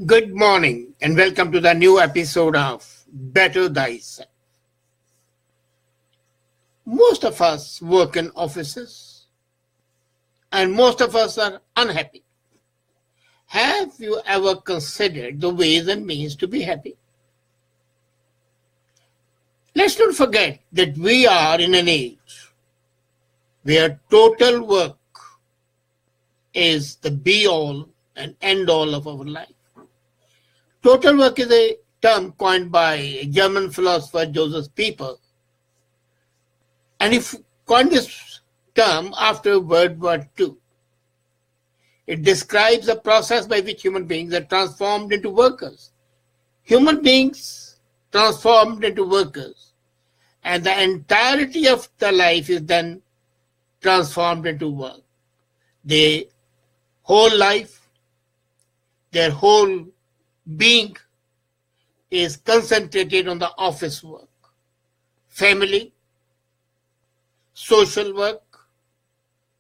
Good morning and welcome to the new episode of Better Thyself. Most of us work in offices and most of us are unhappy. Have you ever considered the ways and means to be happy? Let's not forget that we are in an age where total work is the be-all and end-all of our life. Total work is a term coined by a German philosopher, Joseph Pieper, and he coined this term after World War II. It describes a process by which human beings are transformed into workers. Human beings transformed into workers, and the entirety of the life is then transformed into work. Their whole life, their whole being is concentrated on the office work, family, social work,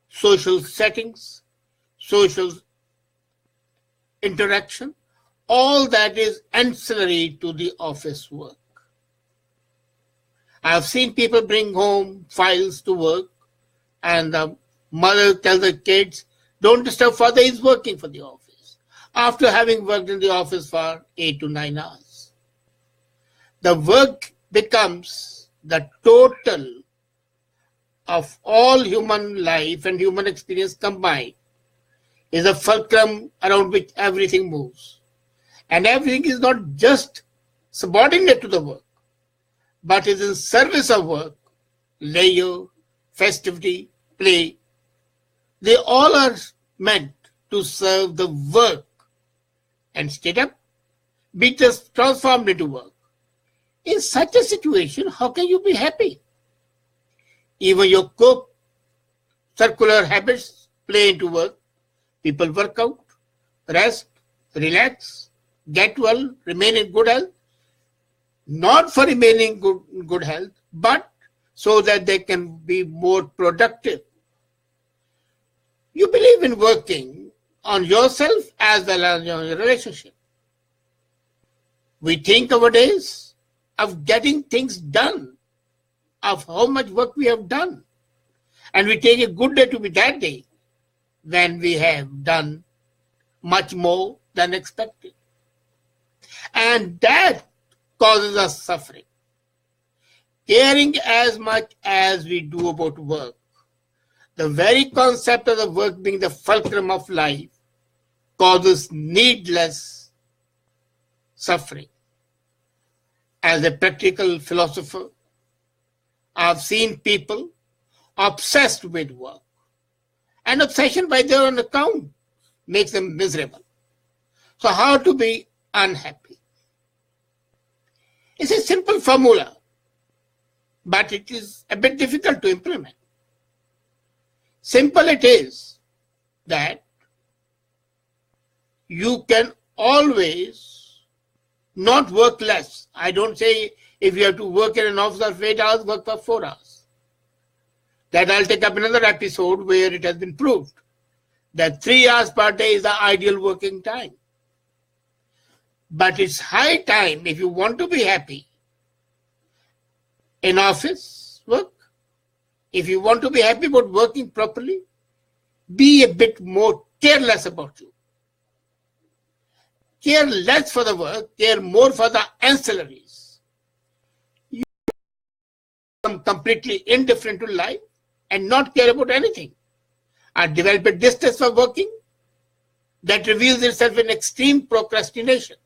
social settings, social interaction, all that is ancillary to the office work. I have seen people bring home files to work and the mother tells the kids, don't disturb father, he's working for the office, after having worked in the office for 8 to 9 hours. The work becomes the total of all human life and human experience combined, is a fulcrum around which everything moves. And everything is not just subordinate to the work, but is in service of work, leisure, festivity, play. They all are meant to serve the work. And instead of be just transformed into work. In such a situation, how can you be happy? Even your circular habits play into work. People work out, rest, relax, get well, remain in good health. Not for remaining good health, but so that they can be more productive. You believe in working on yourself as well as your relationship. We think nowadays of getting things done, of how much work we have done. And we take a good day to be that day when we have done much more than expected. And that causes us suffering. Caring as much as we do about work, the very concept of the work being the fulcrum of life causes needless suffering. As a practical philosopher, I've seen people obsessed with work. And obsession by their own account makes them miserable. So how to be unhappy? It's a simple formula, but it is a bit difficult to implement. Simple it is that you can always not work less. I don't say if you have to work in an office of 8 hours, work for 4 hours. That I'll take up another episode where it has been proved that 3 hours per day is the ideal working time. But it's high time, if you want to be happy in office work, if you want to be happy about working properly, be a bit more careless about you. Care less for the work, care more for the ancillaries. You become completely indifferent to life and not care about anything. Or develop a distaste for working that reveals itself in extreme procrastination.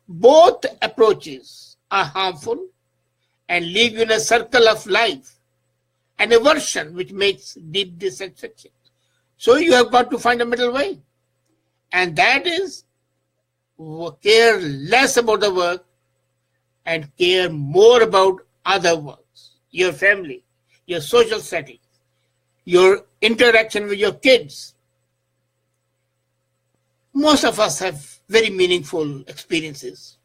Both approaches are harmful and leave you in a circle of life, an aversion which makes deep dissatisfaction. So you have got to find a middle way. And that is care less about the work and care more about other works, your family, your social settings, your interaction with your kids. Most of us have very meaningful experiences.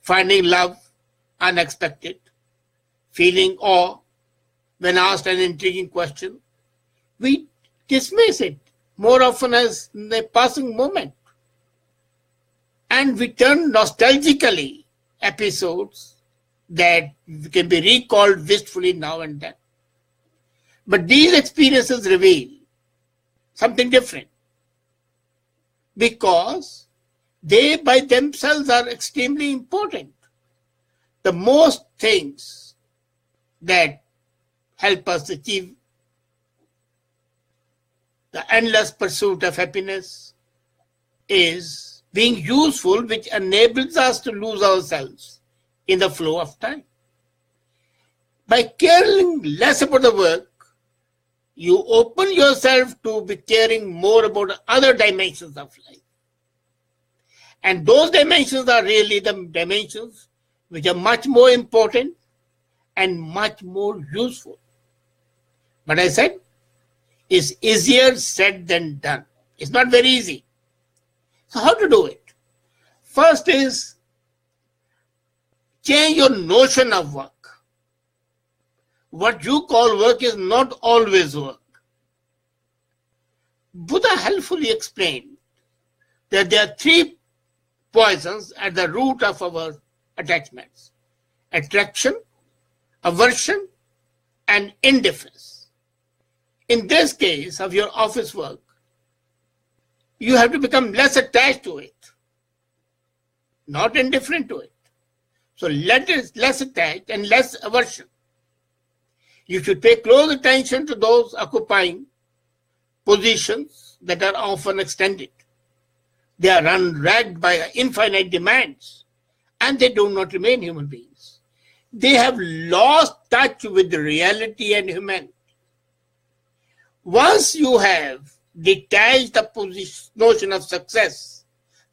Finding love unexpected, feeling awe when asked an intriguing question. We dismiss it more often as a passing moment. and we turn nostalgically episodes that can be recalled wistfully now and then. But these experiences reveal something different, because they by themselves are extremely important. The most things that help us achieve the endless pursuit of happiness is being useful, which enables us to lose ourselves in the flow of time. By caring less about the work, you open yourself to be caring more about other dimensions of life. And those dimensions are really the dimensions which are much more important and much more useful. But I said, it's easier said than done. It's not very easy. So how to do it? First is change your notion of work. What you call work is not always work. Buddha helpfully explained that there are three poisons at the root of our attachments: attraction, aversion, and indifference. In this case of your office work, you have to become less attached to it, not indifferent to it. So less attached and less aversion. You should pay close attention to those occupying positions that are often extended. They are unragged by infinite demands, and they do not remain human beings. They have lost touch with the reality and humanity. Once you have detached the notion of success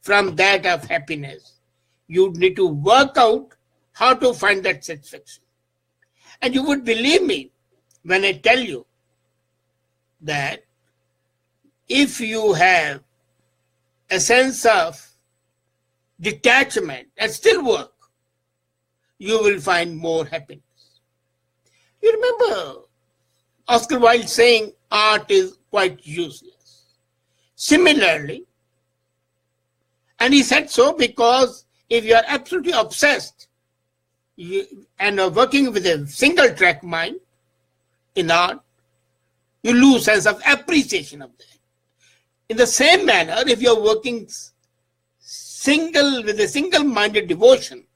from that of happiness, you need to work out how to find that satisfaction. And you would believe me when I tell you that if you have a sense of detachment and still work, you will find more happiness. You remember Oscar Wilde saying art is quite useless. Similarly, and he said so because if you are absolutely obsessed and are working with a single track mind in art, you lose sense of appreciation of that. In the same manner, if you are working with a single-minded devotion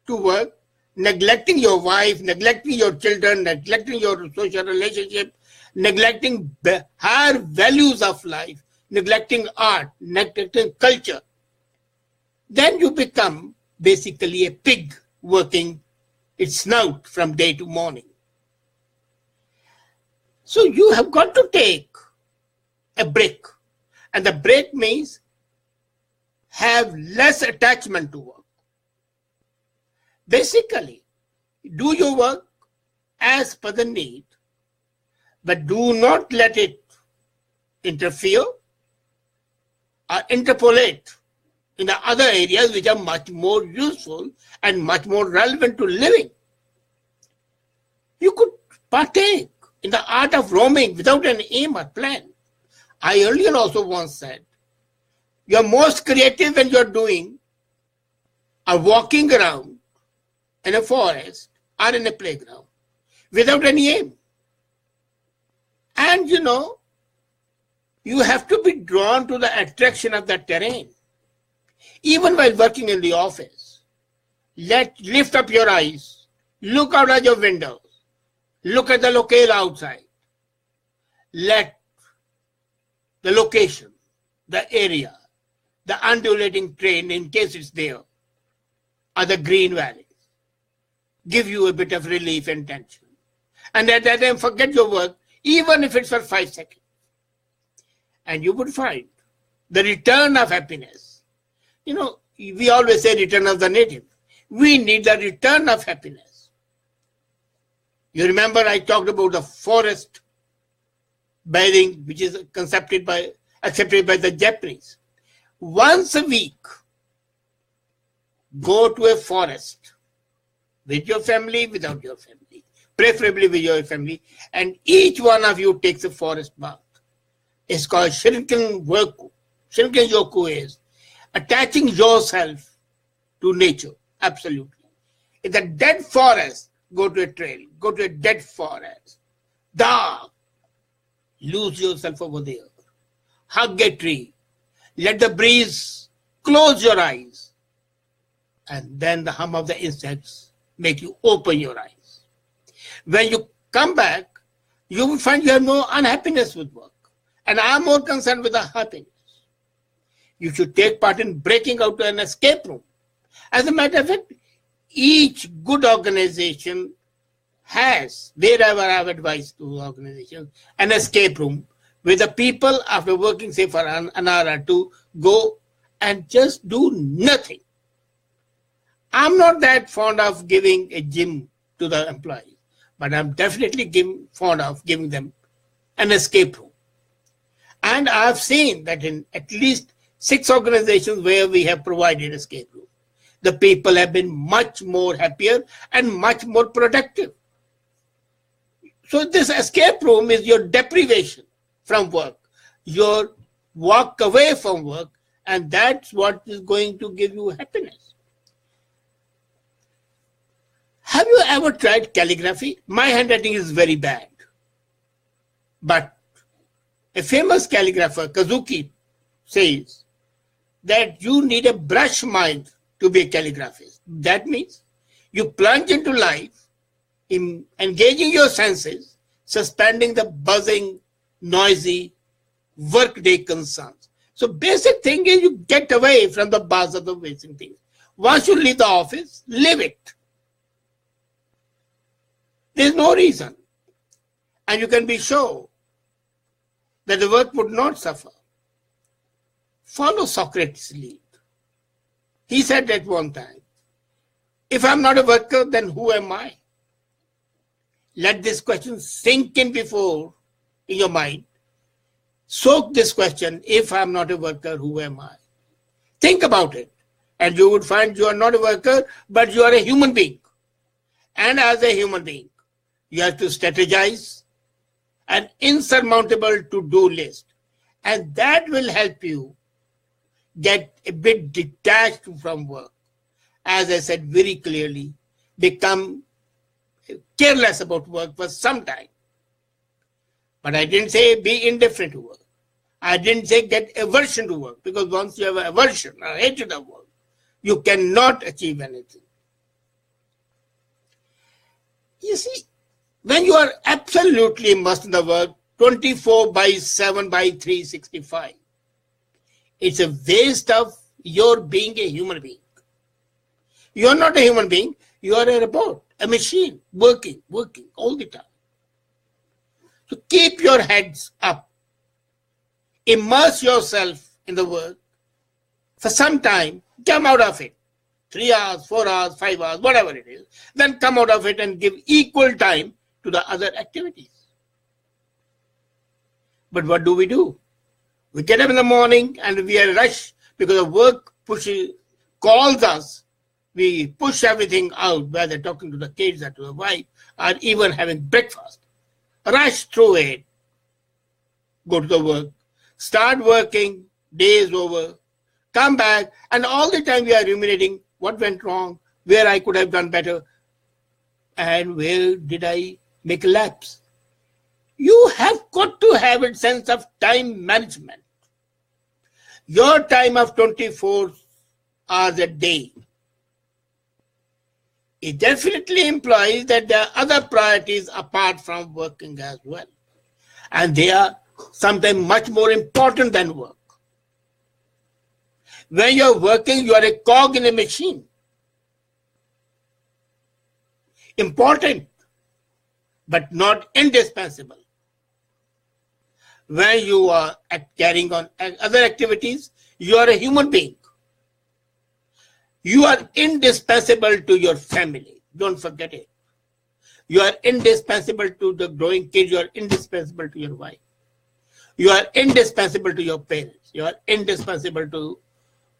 to work, neglecting your wife, neglecting your children, neglecting your social relationship, neglecting higher values of life, neglecting art, neglecting culture, then you become basically a pig working its snout from day to morning. So you have got to take a break. And the break means have less attachment to work. Basically, do your work as per the need, but do not let it interfere or interpolate in the other areas which are much more useful and much more relevant to living. You could partake in the art of roaming without an aim or plan. I earlier also once said, you're most creative when you're doing or walking around in a forest or in a playground without any aim. And you have to be drawn to the attraction of the terrain. Even while working in the office, lift up your eyes, look out at your windows, look at the locale outside. Let the location, the area, the undulating terrain, in case it's there, or the green valleys, give you a bit of relief and tension. And at that time, forget your work, even if it's for 5 seconds. And you would find the return of happiness. We always say return of the native. We need the return of happiness. You remember I talked about the forest bathing, which is accepted by the Japanese. Once a week, go to a forest with your family, without your family, preferably with your family, and each one of you takes a forest bath. It's called Shinken Yoku is attaching yourself to nature. Absolutely. In the dead forest, go to a trail, go to a dead forest. Dark. Lose yourself over there. Hug a tree. Let the breeze close your eyes. And then the hum of the insects make you open your eyes. When you come back, you will find you have no unhappiness with work. And I am more concerned with the happiness. You should take part in breaking out to an escape room. As a matter of fact, each good organization has, wherever I have advised to organizations, an escape room where the people, after working, say, for an hour or two, go and just do nothing. I'm not that fond of giving a gym to the employees, but I'm definitely fond of giving them an escape room. And I've seen that in at least 6 organizations where we have provided escape room, the people have been much more happier and much more productive. So this escape room is your deprivation from work, your walk away from work, and that's what is going to give you happiness. Have you ever tried calligraphy? My handwriting is very bad. But a famous calligrapher, Kazuki, says that you need a brush mind to be a calligraphist. That means you plunge into life, in engaging your senses, suspending the buzzing, noisy, workday concerns. So basic thing is you get away from the buzz of the wasting things. Once you leave the office, live it. There's no reason. And you can be sure that the work would not suffer. Follow Socrates' lead. He said at one time, if I'm not a worker, then who am I? Let this question sink in before in your mind. Soak this question, if I'm not a worker, who am I? Think about it. And you would find you are not a worker, but you are a human being. And as a human being, you have to strategize an insurmountable to-do list. And that will help you get a bit detached from work. As I said very clearly, become careless about work for some time. But I didn't say be indifferent to work. I didn't say get aversion to work, because once you have aversion or hatred of work, you cannot achieve anything. You see, when you are absolutely immersed in the work, 24/7/365, it's a waste of your being a human being. You are not a human being, you are a robot, a machine, working all the time. So keep your heads up. Immerse yourself in the work for some time, come out of it. 3 hours, 4 hours, 5 hours, whatever it is. Then come out of it and give equal time to the other activities. But what do? We get up in the morning and we are rushed because the work calls us. We push everything out, whether talking to the kids or to the wife or even having breakfast. Rush through it. Go to the work. Start working. Day is over. Come back. And all the time we are ruminating what went wrong, where I could have done better, and where did I make a lapse. You have got to have a sense of time management. Your time of 24 hours a day, it definitely implies that there are other priorities apart from working as well. And they are sometimes much more important than work. When you're working, you are a cog in a machine. Important, but not indispensable. When you are carrying on other activities, you are a human being. You are indispensable to your family. Don't forget it. You are indispensable to the growing kid. You are indispensable to your wife. You are indispensable to your parents. You are indispensable to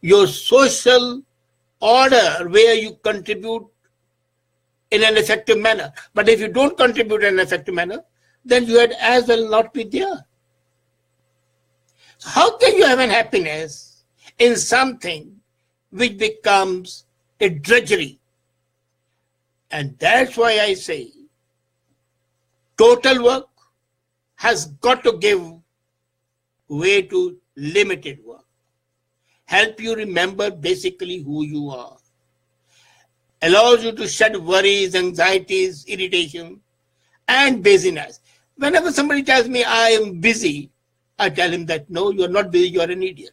your social order where you contribute in an effective manner. But if you don't contribute in an effective manner, then you had as well not be there. So how can you have an happiness in something which becomes a drudgery. And that's why I say total work has got to give way to limited work. Help you remember basically who you are. Allows you to shed worries, anxieties, irritation, and busyness. Whenever somebody tells me I am busy, I tell him that no, you are not busy, you are an idiot.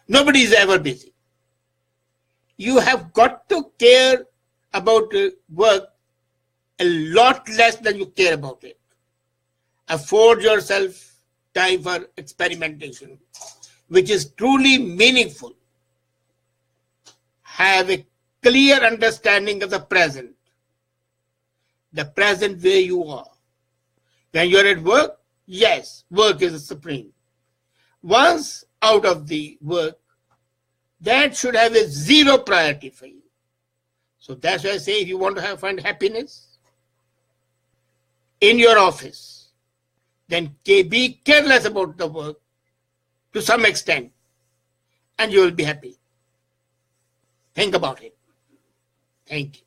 Nobody is ever busy. You have got to care about work a lot less than you care about it. Afford yourself time for experimentation, which is truly meaningful. Have a clear understanding of the present where you are. When you're at work, yes, work is supreme. Once out of the work, that should have a zero priority for you. So that's why I say if you want to find happiness in your office, then be careless about the work to some extent, and you will be happy. Think about it. Thank you.